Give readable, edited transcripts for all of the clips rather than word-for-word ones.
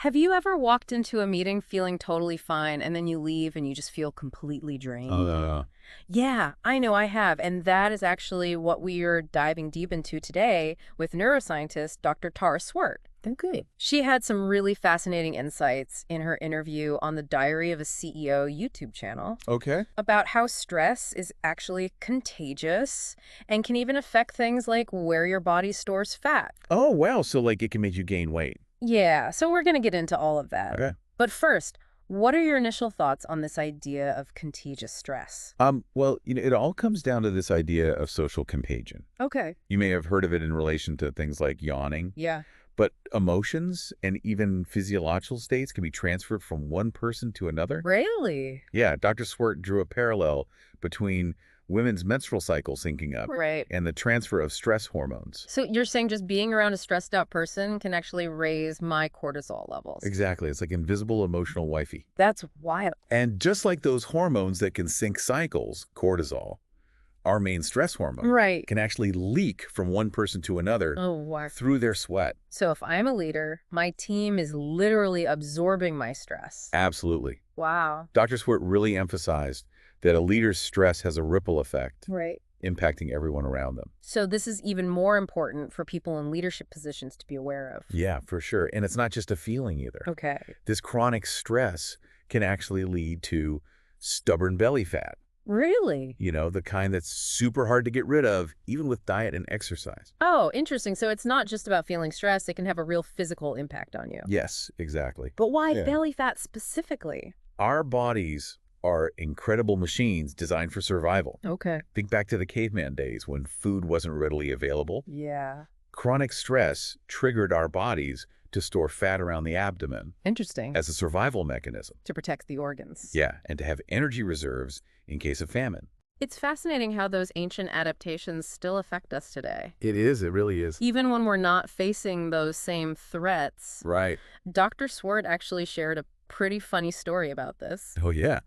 Have you ever walked into a meeting feeling totally fine and then you leave and you just feel completely Oh, drained? no, no. Yeah, I know I have. And that is actually what we are diving deep into today with neuroscientist Dr. Tara Swart. Then good. She had some really fascinating insights in her interview on the Diary of a CEO YouTube channel Okay. about how stress is actually contagious and can even affect things like where your body stores fat. Oh, wow. So, like, it can make you gain weight. Yeah, so we're going to get into all of that. Okay. But first, what are your initial thoughts on this idea of contagious stress? Well, it all comes down to this idea of social contagion. Okay. You may have heard of it in relation to things like yawning, Yeah. but emotions and even physiological states can be transferred from one person to another. Really? Yeah, Dr. Swart drew a parallel between women's menstrual cycle syncing up Right. and the transfer of stress hormones. So you're saying just being around a stressed out person can actually raise my cortisol levels? Exactly. It's like invisible emotional wifey. That's wild. And just like those hormones that can sync cycles, cortisol, our main stress hormone, Right. can actually leak from one person to another Oh, wow. through their sweat. So if I'm a leader, my team is literally absorbing my stress. Absolutely. Wow. Dr. Swart really emphasized that a leader's stress has a ripple effect, Right. impacting everyone around them. So this is even more important for people in leadership positions to be aware of. Yeah, for sure. And it's not just a feeling either. Okay. This chronic stress can actually lead to stubborn belly fat, Really? the kind that's super hard to get rid of, even with diet and exercise. Oh, interesting. So it's not just about feeling stressed. It can have a real physical impact on you. Yes, exactly. But why Yeah. belly fat specifically? Our bodies are incredible machines designed for survival. Okay. Think back to the caveman days when food wasn't readily available. Yeah. Chronic stress triggered our bodies to store fat around the abdomen Interesting. as a survival mechanism. To protect the organs. Yeah, and to have energy reserves in case of famine. It's fascinating how those ancient adaptations still affect us today. It is. It really is. Even when we're not facing those same threats. Right. Dr. Swart actually shared a pretty funny story about this. Oh, yeah.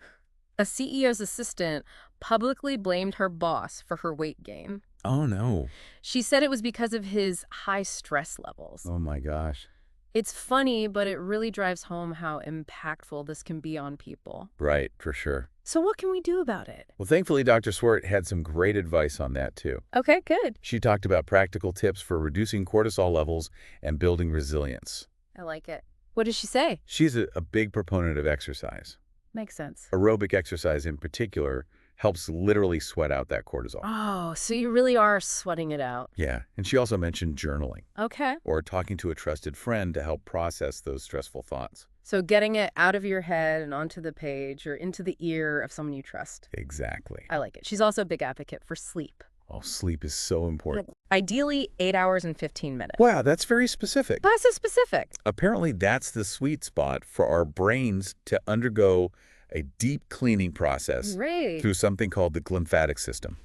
A CEO's assistant publicly blamed her boss for her weight gain. Oh, no. She said it was because of his high stress levels. Oh, my gosh. It's funny, but it really drives home how impactful this can be on people. Right, for sure. So what can we do about it? Well, thankfully, Dr. Swart had some great advice on that, too. Okay, good. She talked about practical tips for reducing cortisol levels and building resilience. I like it. What did she say? She's a big proponent of exercise. Makes sense. Aerobic exercise in particular helps literally sweat out that cortisol. Oh, so you really are sweating it out. Yeah, and she also mentioned journaling Okay. or talking to a trusted friend to help process those stressful thoughts. So getting it out of your head and onto the page or into the ear of someone you trust. Exactly. I like it. She's also a big advocate for sleep. Oh, sleep is so important. Ideally, 8 hours and 15 minutes. Wow, that's very specific. That's so specific. Apparently, that's the sweet spot for our brains to undergo a deep cleaning process Great. through something called the glymphatic system.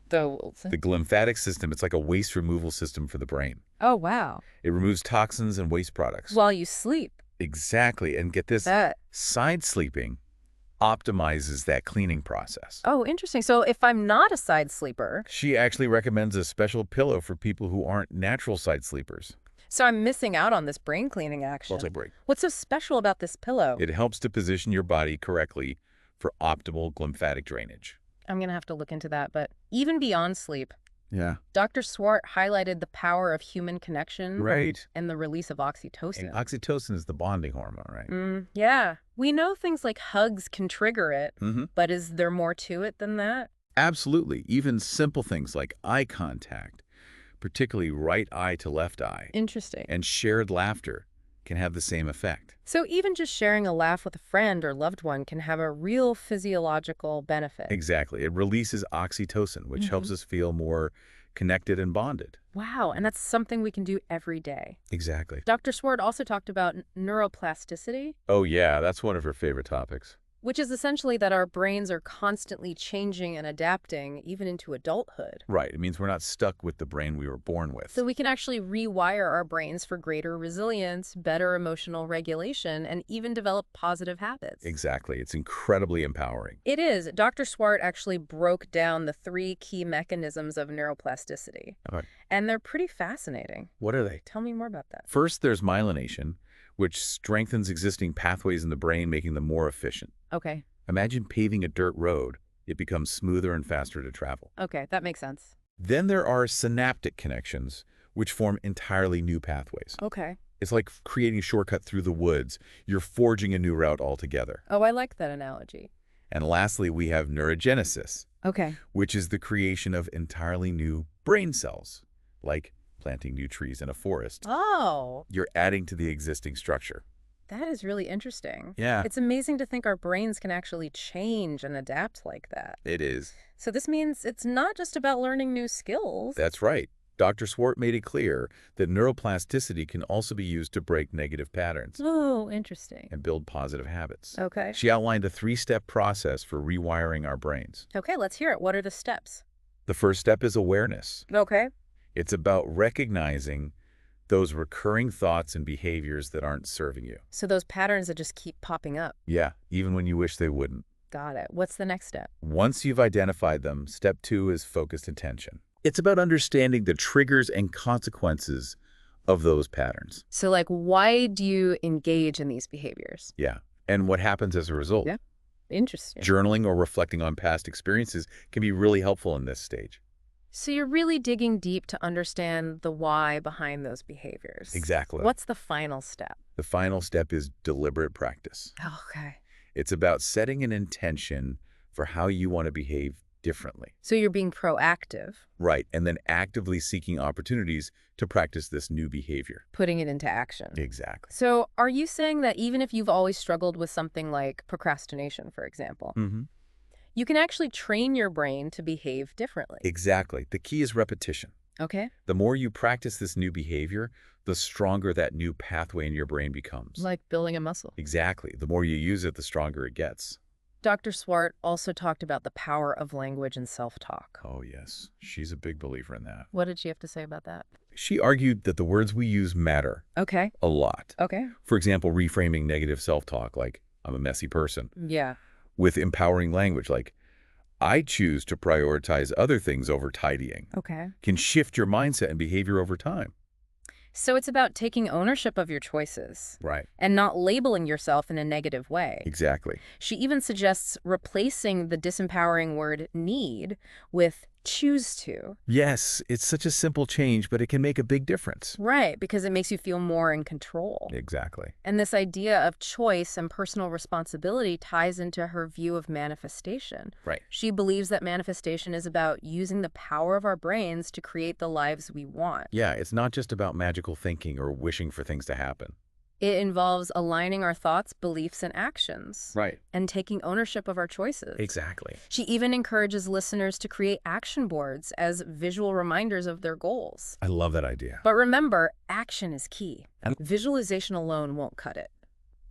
The The glymphatic system, it's like a waste removal system for the brain. Oh, wow. It removes toxins and waste products. While you sleep. Exactly. And get this, That. side sleeping optimizes that cleaning process. Oh, interesting. So if I'm not a side sleeper, She actually recommends a special pillow for people who aren't natural side sleepers. so I'm missing out on this brain cleaning action. Break. What's so special about this pillow? It helps to position your body correctly for optimal glymphatic drainage. I'm going to have to look into that. But even beyond sleep, Yeah. Dr. Swart highlighted the power of human connection Right. and the release of oxytocin. And oxytocin is the bonding hormone, right? Yeah. We know things like hugs can trigger it, Mm-hmm. but is there more to it than that? Absolutely. Even simple things like eye contact, particularly right eye to left eye, Interesting. and shared laughter can have the same effect. So even just sharing a laugh with a friend or loved one can have a real physiological benefit. Exactly. It releases oxytocin, which helps us feel more connected and bonded. Wow, and that's something we can do every day. Exactly. Dr. Swart also talked about neuroplasticity, Oh, yeah, that's one of her favorite topics. which is essentially that our brains are constantly changing and adapting even into adulthood. Right. It means we're not stuck with the brain we were born with. So we can actually rewire our brains for greater resilience, better emotional regulation, and even develop positive habits. Exactly. It's incredibly empowering. It is. Dr. Swart actually broke down the 3 key mechanisms of neuroplasticity, Okay. and they're pretty fascinating. What are they? Tell me more about that. First, there's myelination, which strengthens existing pathways in the brain, making them more efficient. Okay. Imagine paving a dirt road. It becomes smoother and faster to travel. Okay, that makes sense. Then there are synaptic connections, which form entirely new pathways. Okay. It's like creating a shortcut through the woods. You're forging a new route altogether. Oh, I like that analogy. And lastly, we have neurogenesis, Okay. which is the creation of entirely new brain cells, like planting new trees in a forest. Oh, You're adding to the existing structure. that is really interesting. Yeah, It's amazing to think our brains can actually change and adapt like that. it is. So this means it's not just about learning new skills. That's right. Dr. Swart made it clear that neuroplasticity can also be used to break negative patterns Oh, interesting. and build positive habits. Okay. She outlined a 3-step process for rewiring our brains. Okay, let's hear it. What are the steps? The first step is awareness. Okay. It's about recognizing those recurring thoughts and behaviors that aren't serving you. So those patterns that just keep popping up. Yeah, even when you wish they wouldn't. Got it. What's the next step? Once you've identified them, step 2 is focused attention. It's about understanding the triggers and consequences of those patterns. So like, why do you engage in these behaviors? Yeah, and what happens as a result. Yeah. Interesting. Journaling or reflecting on past experiences can be really helpful in this stage. So you're really digging deep to understand the why behind those behaviors. Exactly. What's the final step? The final step is deliberate practice. Okay. It's about setting an intention for how you want to behave differently. So you're being proactive, Right, and then actively seeking opportunities to practice this new behavior. putting it into action. Exactly. So are you saying that even if you've always struggled with something like procrastination, for example, you can actually train your brain to behave differently? Exactly. The key is repetition. Okay. The more you practice this new behavior, the stronger that new pathway in your brain becomes. Like building a muscle. Exactly. The more you use it, the stronger it gets. Dr. Swart also talked about the power of language and self-talk. Oh, yes. She's a big believer in that. What did she have to say about that? She argued that the words we use matter Okay. a lot. Okay. For example, reframing negative self-talk like, I'm a messy person, Yeah. with empowering language like, I choose to prioritize other things over tidying, Okay. can shift your mindset and behavior over time. So it's about taking ownership of your choices Right. and not labeling yourself in a negative way. Exactly. She even suggests replacing the disempowering word need with choose to. Yes, it's such a simple change, but it can make a big difference. Right, because it makes you feel more in control. Exactly. And this idea of choice and personal responsibility ties into her view of manifestation. Right. She believes that manifestation is about using the power of our brains to create the lives we want. Yeah, it's not just about magical thinking or wishing for things to happen. It involves aligning our thoughts, beliefs, and actions. Right. And taking ownership of our choices. Exactly. She even encourages listeners to create action boards as visual reminders of their goals. I love that idea. But remember, action is key. And Visualization alone won't cut it.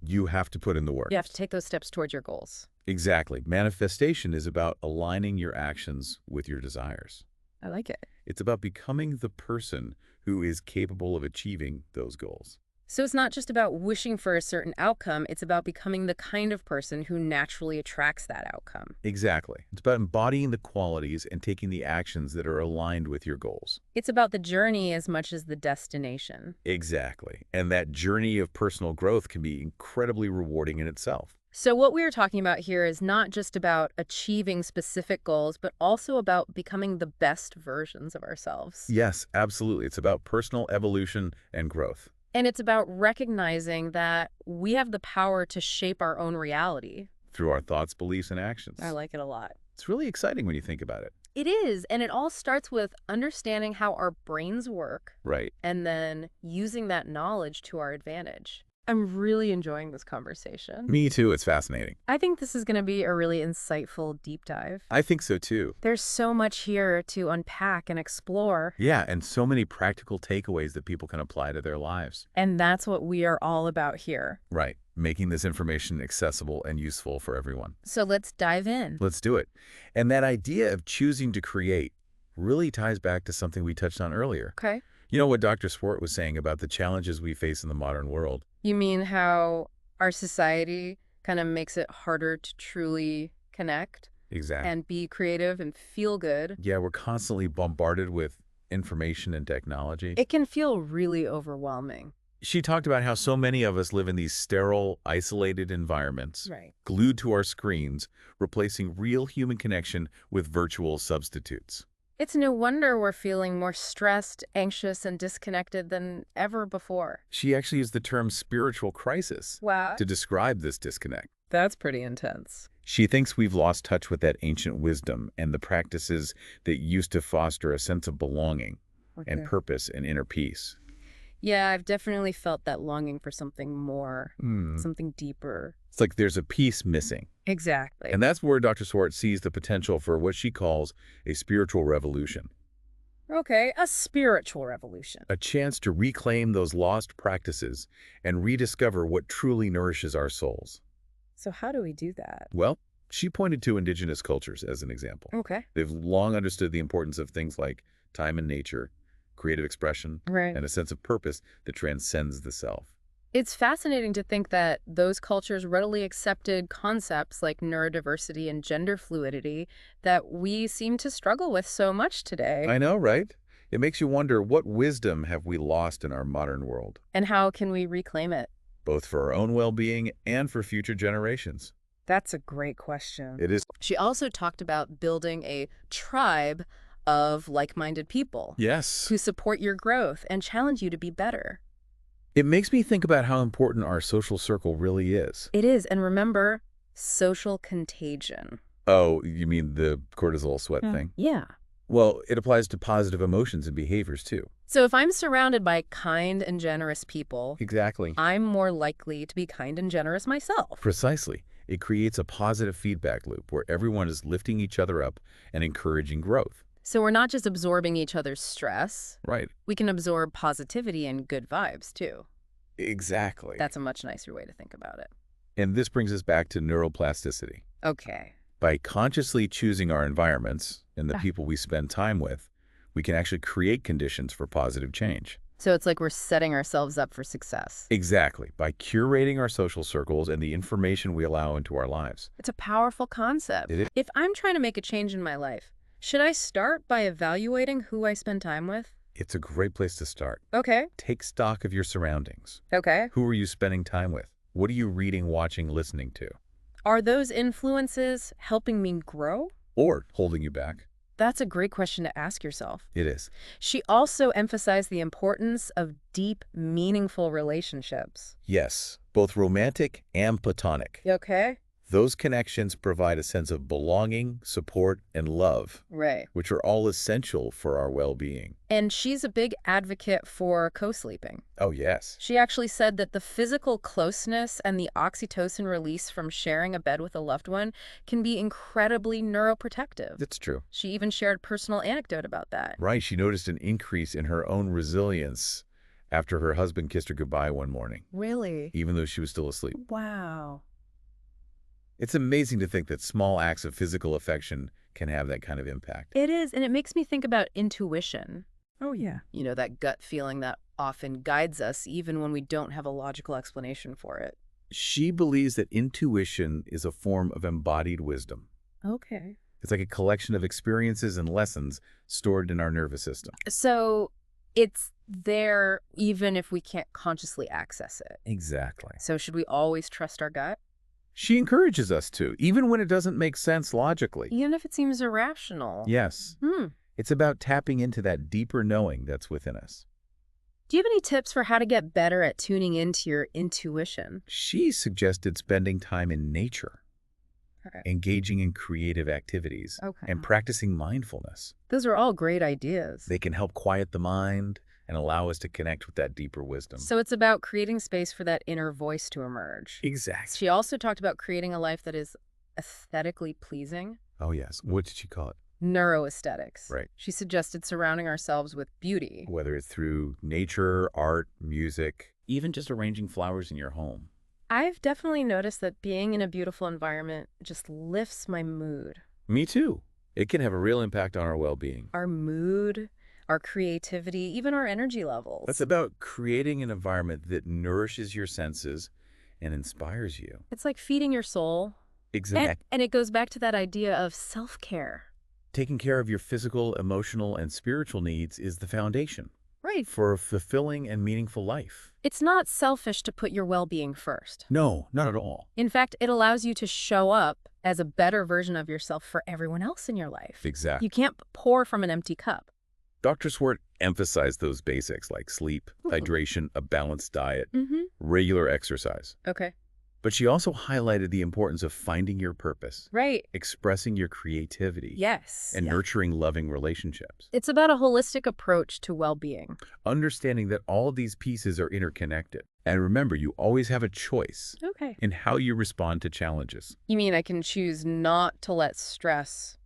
you have to put in the work. You have to take those steps towards your goals. Exactly. Manifestation is about aligning your actions with your desires. I like it. It's about becoming the person who is capable of achieving those goals. So it's not just about wishing for a certain outcome, it's about becoming the kind of person who naturally attracts that outcome. Exactly. It's about embodying the qualities and taking the actions that are aligned with your goals. It's about the journey as much as the destination. Exactly. And that journey of personal growth can be incredibly rewarding in itself. So what we are talking about here is not just about achieving specific goals, but also about becoming the best versions of ourselves. Yes, absolutely. It's about personal evolution and growth. And it's about recognizing that we have the power to shape our own reality. Through our thoughts, beliefs, and actions. I like it a lot. It's really exciting when you think about it. It is, and it all starts with understanding how our brains work Right. and then using that knowledge to our advantage. I'm really enjoying this conversation. Me too. It's fascinating. I think this is going to be a really insightful deep dive. I think so too. There's so much here to unpack and explore. Yeah, and so many practical takeaways that people can apply to their lives. And that's what we are all about here. Right. Making this information accessible and useful for everyone. So let's dive in. Let's do it. And that idea of choosing to create really ties back to something we touched on earlier. Okay. You know what Dr. Swart was saying about the challenges we face in the modern world? You mean how our society kind of makes it harder to truly connect Exactly. and be creative and feel good? Yeah, we're constantly bombarded with information and technology. It can feel really overwhelming. She talked about how so many of us live in these sterile, isolated environments, Right. glued to our screens, replacing real human connection with virtual substitutes. It's no wonder we're feeling more stressed, anxious, and disconnected than ever before. She actually used the term spiritual crisis Wow. to describe this disconnect. That's pretty intense. She thinks we've lost touch with that ancient wisdom and the practices that used to foster a sense of belonging and Okay. purpose and inner peace. Yeah, I've definitely felt that longing for something more, something deeper. It's like there's a piece missing. Exactly. And that's where Dr. Swart sees the potential for what she calls a spiritual revolution, Okay, a spiritual revolution. a chance to reclaim those lost practices and rediscover what truly nourishes our souls. So how do we do that? Well, she pointed to indigenous cultures as an example. Okay. They've long understood the importance of things like time and nature, creative expression, Right. and a sense of purpose that transcends the self. It's fascinating to think that those cultures readily accepted concepts like neurodiversity and gender fluidity that we seem to struggle with so much today. I know, right? It makes you wonder, what wisdom have we lost in our modern world, And how can we reclaim it? both for our own well-being and for future generations? That's a great question. It is. She also talked about building a tribe of like-minded people Yes. who support your growth and challenge you to be better. It makes me think about how important our social circle really is. It is. And remember, social contagion. Oh, you mean the cortisol sweat thing? Yeah. Well, it applies to positive emotions and behaviors too. So if I'm surrounded by kind and generous people, Exactly. I'm more likely to be kind and generous myself. Precisely. It creates a positive feedback loop where everyone is lifting each other up and encouraging growth. So we're not just absorbing each other's stress. Right. We can absorb positivity and good vibes, too. Exactly. That's a much nicer way to think about it. And this brings us back to neuroplasticity. Okay. By consciously choosing our environments and the Ah. people we spend time with, we can actually create conditions for positive change. So it's like we're setting ourselves up for success. Exactly. By curating our social circles and the information we allow into our lives. It's a powerful concept. It is. If I'm trying to make a change in my life, should I start by evaluating who I spend time with? It's a great place to start. Okay. Take stock of your surroundings. Okay. Who are you spending time with? What are you reading, watching, listening to? Are those influences helping me grow? Or holding you back? That's a great question to ask yourself. It is. She also emphasized the importance of deep, meaningful relationships. Yes, both romantic and platonic. Okay? Those connections provide a sense of belonging, support, and love, Right. which are all essential for our well-being. And she's a big advocate for co-sleeping. Oh, yes. She actually said that the physical closeness and the oxytocin release from sharing a bed with a loved one can be incredibly neuroprotective. That's true. She even shared a personal anecdote about that. Right, she noticed an increase in her own resilience after her husband kissed her goodbye one morning, Really? even though she was still asleep. Wow. It's amazing to think that small acts of physical affection can have that kind of impact. It is, and it makes me think about intuition. Oh, yeah. You know, that gut feeling that often guides us even when we don't have a logical explanation for it. She believes that intuition is a form of embodied wisdom. Okay. It's like a collection of experiences and lessons stored in our nervous system. So it's there even if we can't consciously access it. Exactly. So should we always trust our gut? She encourages us to, even when it doesn't make sense logically. Even if it seems irrational. Yes. It's about tapping into that deeper knowing that's within us. Do you have any tips for how to get better at tuning into your intuition? She suggested spending time in nature, Okay. engaging in creative activities, Okay. and practicing mindfulness. Those are all great ideas. They can help quiet the mind and allow us to connect with that deeper wisdom. So it's about creating space for that inner voice to emerge. Exactly. She also talked about creating a life that is aesthetically pleasing. Oh, yes. What did she call it? Neuroaesthetics. Right. She suggested surrounding ourselves with beauty. Whether it's through nature, art, music, even just arranging flowers in your home. I've definitely noticed that being in a beautiful environment just lifts my mood. Me too. It can have a real impact on our well-being. Our mood, our creativity, even our energy levels. That's about creating an environment that nourishes your senses and inspires you. It's like feeding your soul. Exactly. And it goes back to that idea of self-care. Taking care of your physical, emotional, and spiritual needs is the foundation. Right. for a fulfilling and meaningful life. It's not selfish to put your well-being first. No, not at all. In fact, it allows you to show up as a better version of yourself for everyone else in your life. Exactly. You can't pour from an empty cup. Dr. Swart emphasized those basics like sleep, hydration, a balanced diet, Mm-hmm. regular exercise. Okay. But she also highlighted the importance of finding your purpose, Right. expressing your creativity, Yes. and Yeah. nurturing loving relationships. It's about a holistic approach to well-being. Understanding that all these pieces are interconnected. And remember, you always have a choice Okay. in how you respond to challenges. You mean I can choose not to let stress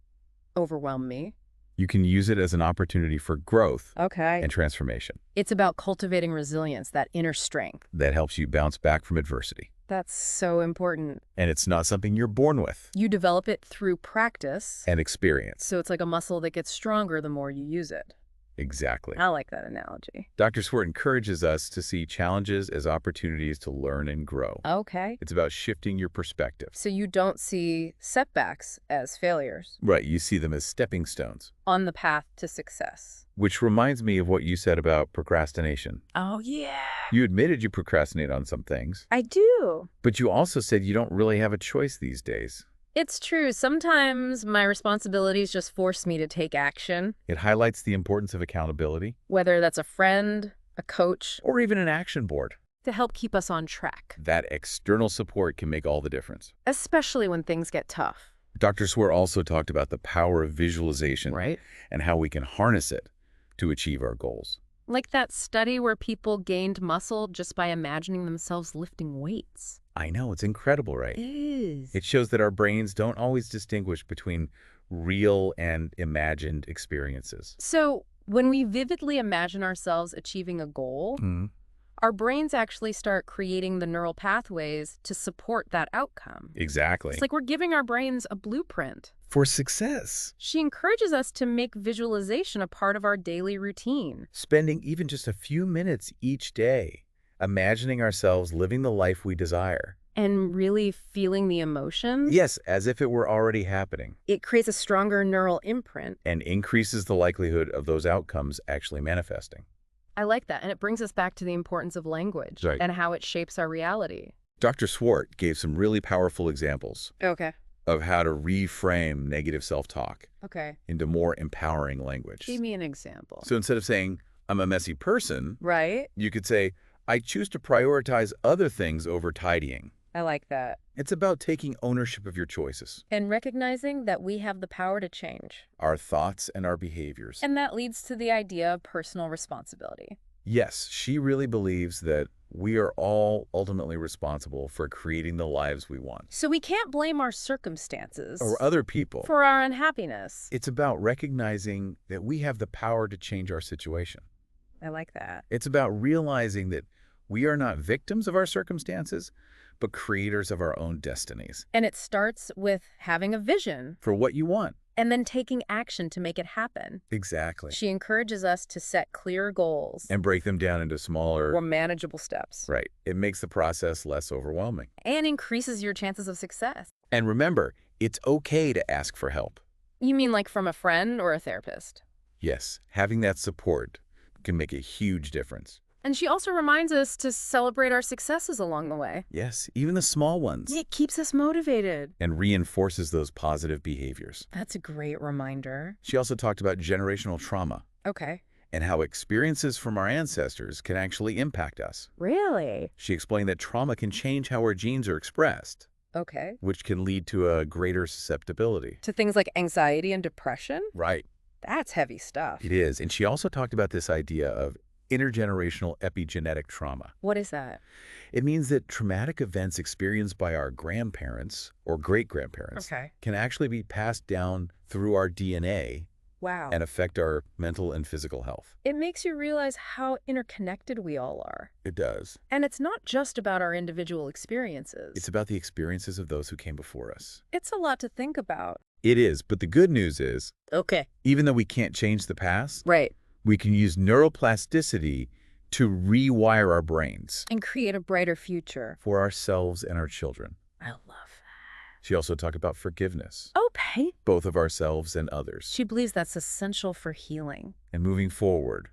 overwhelm me? You can use it as an opportunity for growth Okay. and transformation It's about cultivating resilience, that inner strength. that helps you bounce back from adversity. That's so important. And it's not something you're born with You develop it through practice, and experience. so it's like a muscle that gets stronger the more you use it. Exactly. I like that analogy. Dr. Swart encourages us to see challenges as opportunities to learn and grow. Okay. It's about shifting your perspective. So you don't see setbacks as failures Right, you see them as stepping stones. on the path to success. Which reminds me of what you said about procrastination. Oh, yeah. You admitted you procrastinate on some things, I do. but you also said you don't really have a choice these days. It's true. Sometimes my responsibilities just force me to take action, It highlights the importance of accountability, whether that's a friend, a coach, or even an action board. to help keep us on track, That external support can make all the difference. especially when things get tough. Dr. Swart also talked about the power of visualization Right. and how we can harness it to achieve our goals. Like that study where people gained muscle just by imagining themselves lifting weights. I know, it's incredible, right? It is. It shows that our brains don't always distinguish between real and imagined experiences. So when we vividly imagine ourselves achieving a goal, our brains actually start creating the neural pathways to support that outcome. Exactly. It's like we're giving our brains a blueprint. For success. She encourages us to make visualization a part of our daily routine. Spending even just a few minutes each day imagining ourselves living the life we desire. And really feeling the emotions. Yes, as if it were already happening. It creates a stronger neural imprint. And increases the likelihood of those outcomes actually manifesting. I like that. And it brings us back to the importance of language Right. and how it shapes our reality. Dr. Swart gave some really powerful examples Okay. of how to reframe negative self-talk Okay. into more empowering language. Give me an example. So instead of saying, I'm a messy person, Right? you could say, I choose to prioritize other things over tidying. I like that. It's about taking ownership of your choices, And recognizing that we have the power to change. our thoughts, and our behaviors. And that leads to the idea of personal responsibility. Yes, she really believes that we are all ultimately responsible for creating the lives we want. So we can't blame our circumstances Or other people. for our unhappiness. It's about recognizing that we have the power to change our situation. I like that. It's about realizing that we are not victims of our circumstances, but creators of our own destinies. And it starts with having a vision For what you want. and then taking action to make it happen. Exactly. She encourages us to set clear goals And break them down into or smaller... manageable steps. Right. It makes the process less overwhelming. And increases your chances of success. And remember, it's okay to ask for help. You mean like from a friend or a therapist? Yes, having that support can make a huge difference. And she also reminds us to celebrate our successes along the way. Yes, even the small ones. It keeps us motivated. And reinforces those positive behaviors. That's a great reminder. She also talked about generational trauma Okay. and how experiences from our ancestors can actually impact us. Really? She explained that trauma can change how our genes are expressed, Okay. which can lead to a greater susceptibility. To things like anxiety and depression? Right. That's heavy stuff. It is. And she also talked about this idea of intergenerational epigenetic trauma. What is that? It means that traumatic events experienced by our grandparents or great-grandparents Okay. can actually be passed down through our DNA Wow. and affect our mental and physical health. It makes you realize how interconnected we all are. It does. And it's not just about our individual experiences. It's about the experiences of those who came before us. It's a lot to think about. It is, but the good news is, Okay. even though we can't change the past, Right. we can use neuroplasticity to rewire our brains And create a brighter future. for ourselves and our children. I love that. She also talked about forgiveness, Okay. both of ourselves and others. She believes that's essential for healing. And moving forward,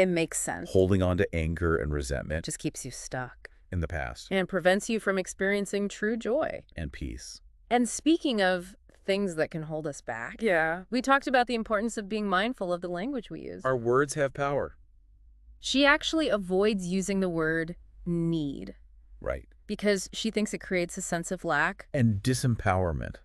It makes sense. holding on to anger and resentment Just keeps you stuck in the past, and prevents you from experiencing true joy. and peace. And speaking of things that can hold us back, we talked about the importance of being mindful of the language we use. Our words have power. She actually avoids using the word need Right. because she thinks it creates a sense of lack. And disempowerment.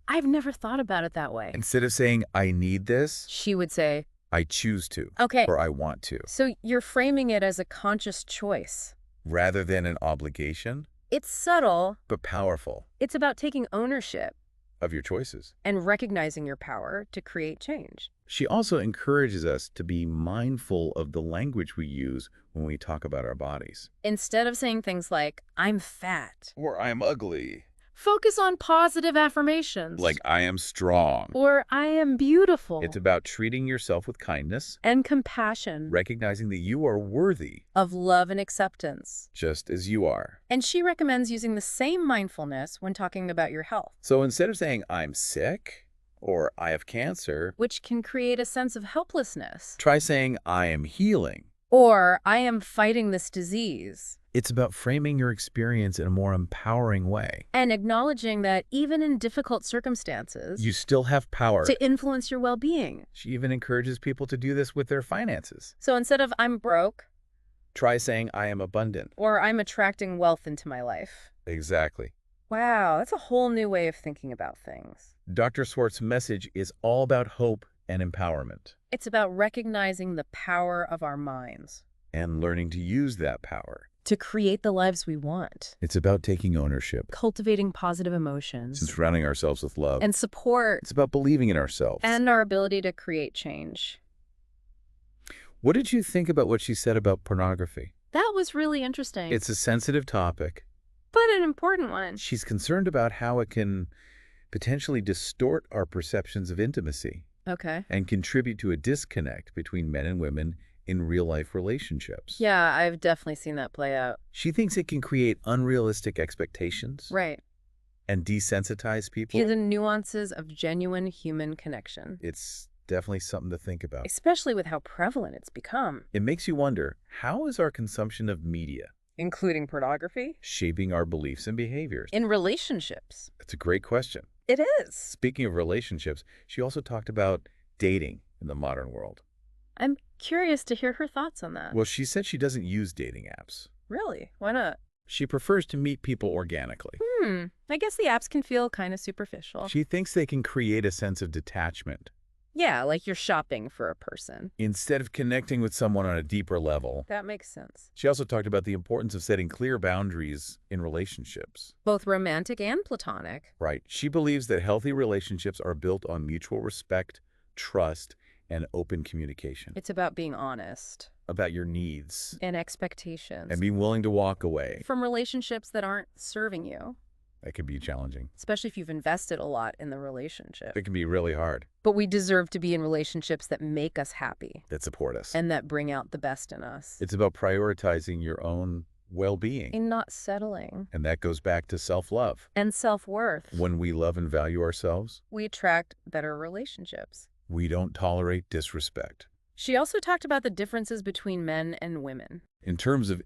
I've never thought about it that way. Instead of saying, I need this, She would say, I choose to, okay, or I want to, so you're framing it as a conscious choice. rather than an obligation, It's subtle. but powerful, It's about taking ownership of your choices. and recognizing your power to create change. She also encourages us to be mindful of the language we use when we talk about our bodies. Instead of saying things like, I'm fat, Or I'm ugly. focus on positive affirmations. Like I am strong. Or I am beautiful. It's about treating yourself with kindness, and compassion, recognizing that you are worthy of love and acceptance. just as you are. And she recommends using the same mindfulness when talking about your health, So instead of saying I'm sick or I have cancer, which can create a sense of helplessness. try saying I am healing. Or I am fighting this disease. It's about framing your experience in a more empowering way. And acknowledging that even in difficult circumstances, You still have power. to influence your well-being. She even encourages people to do this with their finances. So instead of I'm broke, Try saying I am abundant. or I'm attracting wealth into my life. Exactly. Wow, that's a whole new way of thinking about things. Dr. Swart's message is all about hope and empowerment, It's about recognizing the power of our minds and learning to use that power. to create the lives we want, It's about taking ownership cultivating positive emotions and surrounding ourselves with love. and support, It's about believing in ourselves. and our ability to create change. What did you think about what she said about pornography? That was really interesting. It's a sensitive topic. but an important one. She's concerned about how it can potentially distort our perceptions of intimacy Okay. and contribute to a disconnect between men and women in real-life relationships. Yeah, I've definitely seen that play out. She thinks it can create unrealistic expectations Right. and desensitize people. The nuances of genuine human connection, It's definitely something to think about. especially with how prevalent it's become, It makes you wonder, how is our consumption of media including pornography, shaping our beliefs and behaviors? in relationships. That's a great question. It is. Speaking of relationships, she also talked about dating in the modern world. I'm curious to hear her thoughts on that. Well, she said she doesn't use dating apps. Really? Why not? She prefers to meet people organically. I guess the apps can feel kind of superficial. She thinks they can create a sense of detachment. Yeah, like you're shopping for a person. Instead of connecting with someone on a deeper level. That makes sense. She also talked about the importance of setting clear boundaries in relationships. Both romantic and platonic. Right. She believes that healthy relationships are built on mutual respect, trust, and open communication It's about being honest about your needs and expectations and being willing to walk away. from relationships that aren't serving you, That can be challenging. especially if you've invested a lot in the relationship. It can be really hard. But we deserve to be in relationships that make us happy That support us. and that bring out the best in us. It's about prioritizing your own well-being. In not settling. And that goes back to self-love. And self-worth. When we love and value ourselves, We attract better relationships. we don't tolerate disrespect. She also talked about the differences between men and women. In terms of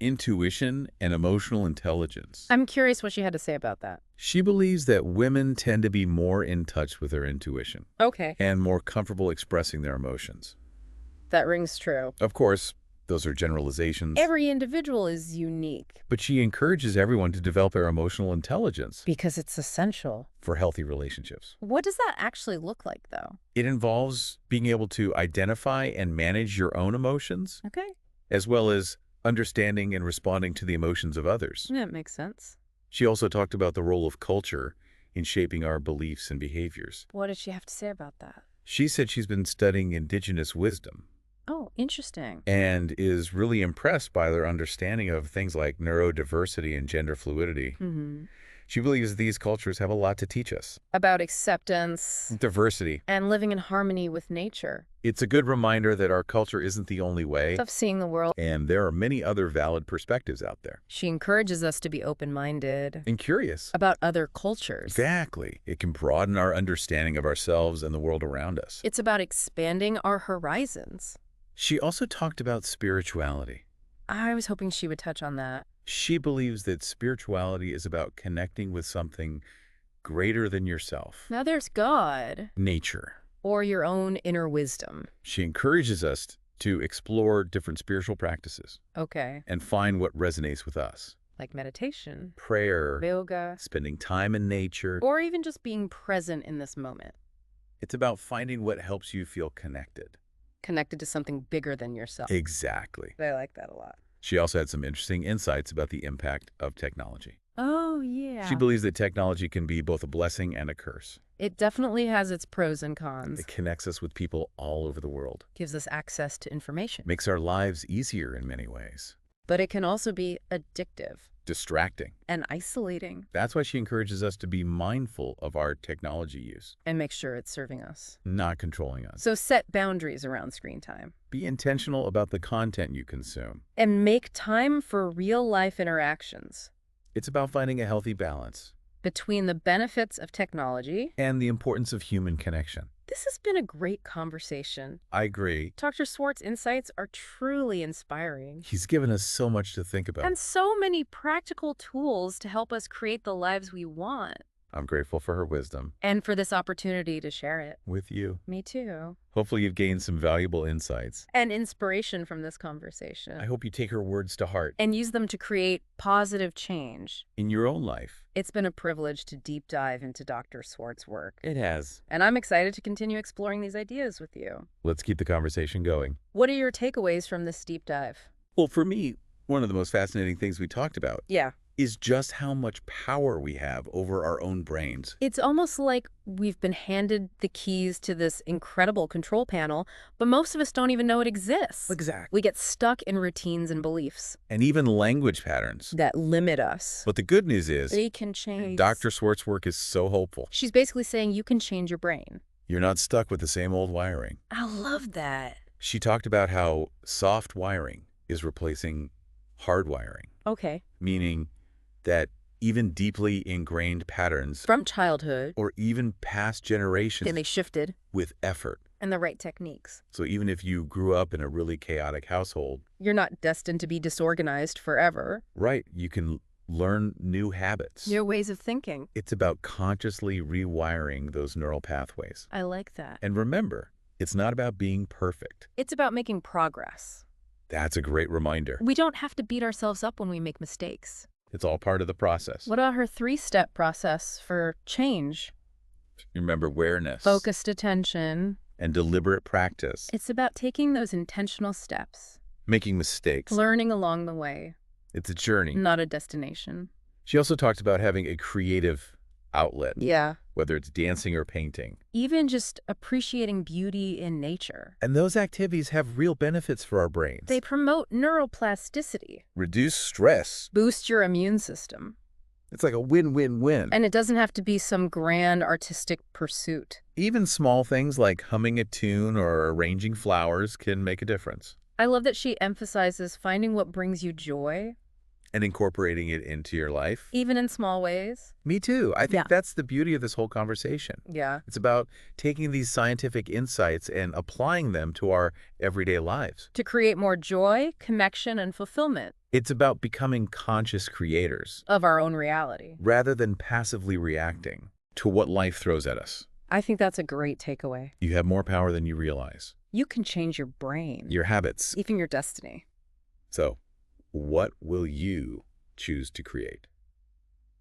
intuition and emotional intelligence, I'm curious what she had to say about that. she believes that women tend to be more in touch with their intuition Okay. and more comfortable expressing their emotions. That rings true. Of course, those are generalizations, Every individual is unique but she encourages everyone to develop their emotional intelligence because it's essential. for healthy relationships. What does that actually look like, though? It involves being able to identify and manage your own emotions, Okay. as well as understanding and responding to the emotions of others. That makes sense. She also talked about the role of culture in shaping our beliefs and behaviors. What did she have to say about that? She said she's been studying indigenous wisdom Oh, interesting. and is really impressed by their understanding of things like neurodiversity and gender fluidity. She believes these cultures have a lot to teach us. About acceptance Diversity. and living in harmony with nature. It's a good reminder that our culture isn't the only way, Of seeing the world. and there are many other valid perspectives out there. She encourages us to be open-minded And curious. about other cultures. Exactly. It can broaden our understanding of ourselves and the world around us. It's about expanding our horizons. She also talked about spirituality. I was hoping she would touch on that. She believes that spirituality is about connecting with something greater than yourself. Now there's God. Nature. Or your own inner wisdom. She encourages us to explore different spiritual practices Okay. and find what resonates with us. Like meditation, Prayer, yoga, spending time in nature. or even just being present in this moment. It's about finding what helps you feel connected. Connected to something bigger than yourself. Exactly. I like that a lot. She also had some interesting insights about the impact of technology. Oh, yeah. She believes that technology can be both a blessing and a curse. It definitely has its pros and cons. It connects us with people all over the world. Gives us access to information. Makes our lives easier in many ways. But it can also be addictive. Distracting. And isolating. That's why she encourages us to be mindful of our technology use. And make sure it's serving us. Not controlling us. So set boundaries around screen time. Be intentional about the content you consume. And make time for real-life interactions. It's about finding a healthy balance. Between the benefits of technology And the importance of human connection. This has been a great conversation. I agree. Dr. Swart's insights are truly inspiring. He's given us so much to think about. And so many practical tools to help us create the lives we want. I'm grateful for her wisdom. And for this opportunity to share it. With you. Me too. Hopefully you've gained some valuable insights. And inspiration from this conversation. I hope you take her words to heart. And use them to create positive change. In your own life. It's been a privilege to deep dive into Dr. Swart's work. It has. And I'm excited to continue exploring these ideas with you. Let's keep the conversation going. What are your takeaways from this deep dive? Well, for me, one of the most fascinating things we talked about is just how much power we have over our own brains. It's almost like we've been handed the keys to this incredible control panel, but most of us don't even know it exists. Exactly. We get stuck in routines and beliefs. And even language patterns. That limit us. But the good news is, They can change. Dr. Swart's work is so hopeful. She's basically saying you can change your brain. You're not stuck with the same old wiring. I love that. She talked about how soft wiring is replacing hard wiring. Okay. Meaning that even deeply ingrained patterns From childhood. or even past generations Then they shifted. with effort. And the right techniques. So even if you grew up in a really chaotic household, You're not destined to be disorganized forever. right, you can learn new habits. New ways of thinking. It's about consciously rewiring those neural pathways. I like that. And remember, it's not about being perfect. It's about making progress. That's a great reminder. We don't have to beat ourselves up when we make mistakes. It's all part of the process. What about her 3-step process for change? Remember awareness. Focused attention. And deliberate practice. It's about taking those intentional steps. Making mistakes. Learning along the way. It's a journey. Not a destination. She also talked about having a creative outlet. Yeah. Whether it's dancing or painting. Even just appreciating beauty in nature. And those activities have real benefits for our brains. They promote neuroplasticity. Reduce stress. Boost your immune system. It's like a win-win-win. And it doesn't have to be some grand artistic pursuit. Even small things like humming a tune or arranging flowers can make a difference. I love that she emphasizes finding what brings you joy. And incorporating it into your life. Even in small ways. Me too. I think that's the beauty of this whole conversation. Yeah. It's about taking these scientific insights and applying them to our everyday lives. To create more joy, connection, and fulfillment. It's about becoming conscious creators. Of our own reality. Rather than passively reacting to what life throws at us. I think that's a great takeaway. You have more power than you realize. You can change your brain. Your habits. Even your destiny. So, what will you choose to create?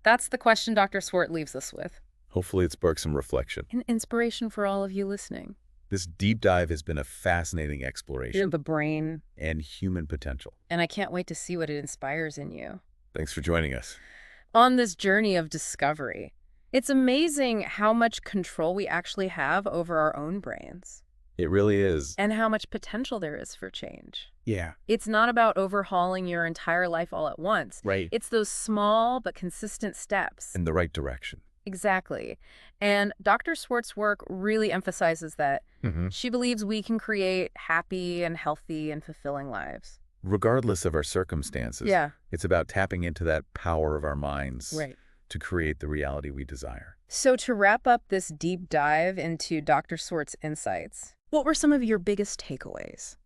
That's the question Dr. Swart leaves us with. Hopefully it sparks some reflection. And inspiration for all of you listening. This deep dive has been a fascinating exploration. The brain. And human potential. And I can't wait to see what it inspires in you. Thanks for joining us. On this journey of discovery, it's amazing how much control we actually have over our own brains. It really is. And how much potential there is for change. Yeah. It's not about overhauling your entire life all at once. Right. It's those small but consistent steps. In the right direction. Exactly. And Dr. Swart's work really emphasizes that. She believes we can create happy and healthy and fulfilling lives. Regardless of our circumstances. Yeah. It's about tapping into that power of our minds. Right. To create the reality we desire. So to wrap up this deep dive into Dr. Swart's insights, what were some of your biggest takeaways?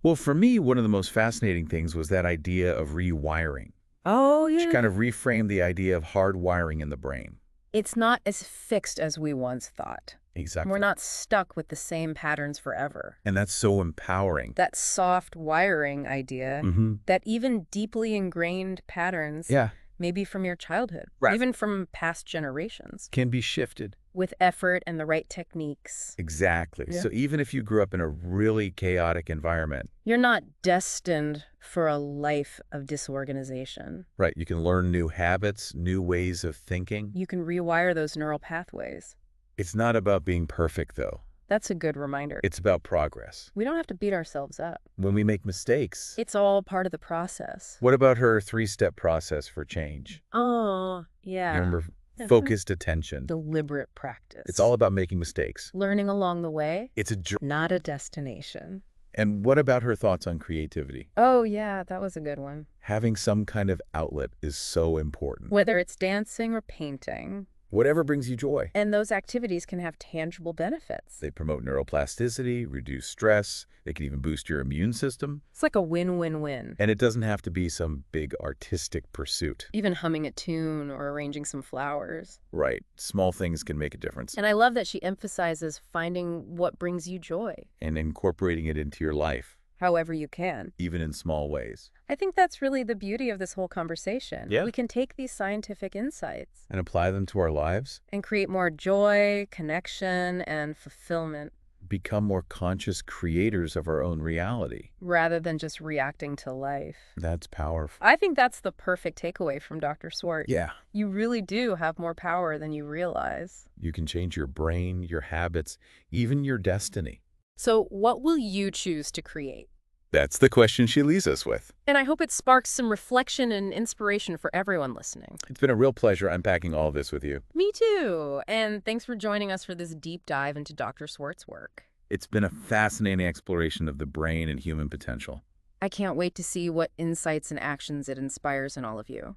Well, for me, one of the most fascinating things was that idea of rewiring. Oh, She yeah. kind of reframed the idea of hardwiring in the brain. It's not as fixed as we once thought. We're Exactly. not stuck with the same patterns forever. And that's so empowering. That soft wiring idea, Mm-hmm. that even deeply ingrained patterns, Yeah. maybe from your childhood, Right. even from past generations, Can be shifted. with effort and the right techniques. Exactly. Yeah. So even if you grew up in a really chaotic environment, You're not destined for a life of disorganization. right, you can learn new habits, new ways of thinking. You can rewire those neural pathways. It's not about being perfect, though. That's a good reminder. It's about progress. We don't have to beat ourselves up. When we make mistakes, It's all part of the process. what about her three-step process for change? Oh, You yeah. remember focused attention. Deliberate practice. It's all about making mistakes. Learning along the way, It's a journey. not a destination. And what about her thoughts on creativity? Oh, yeah, that was a good one. Having some kind of outlet is so important. Whether it's dancing or painting, Whatever brings you joy. and those activities can have tangible benefits. They promote neuroplasticity, reduce stress. They can even boost your immune system. It's like a win-win-win. And it doesn't have to be some big artistic pursuit. Even humming a tune or arranging some flowers. Right. Small things can make a difference. And I love that she emphasizes finding what brings you joy, And incorporating it into your life, however you can. even in small ways. I think that's really the beauty of this whole conversation. Yeah. We can take these scientific insights And apply them to our lives. and create more joy, connection, and fulfillment Become more conscious creators of our own reality. rather than just reacting to life. That's powerful. I think that's the perfect takeaway from Dr. Swart. Yeah. You really do have more power than you realize. You can change your brain, your habits, even your destiny. So what will you choose to create? That's the question she leaves us with. And I hope it sparks some reflection and inspiration for everyone listening. It's been a real pleasure unpacking all of this with you. Me too. And thanks for joining us for this deep dive into Dr. Swart's work. It's been a fascinating exploration of the brain and human potential. I can't wait to see what insights and actions it inspires in all of you.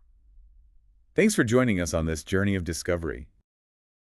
Thanks for joining us on this journey of discovery.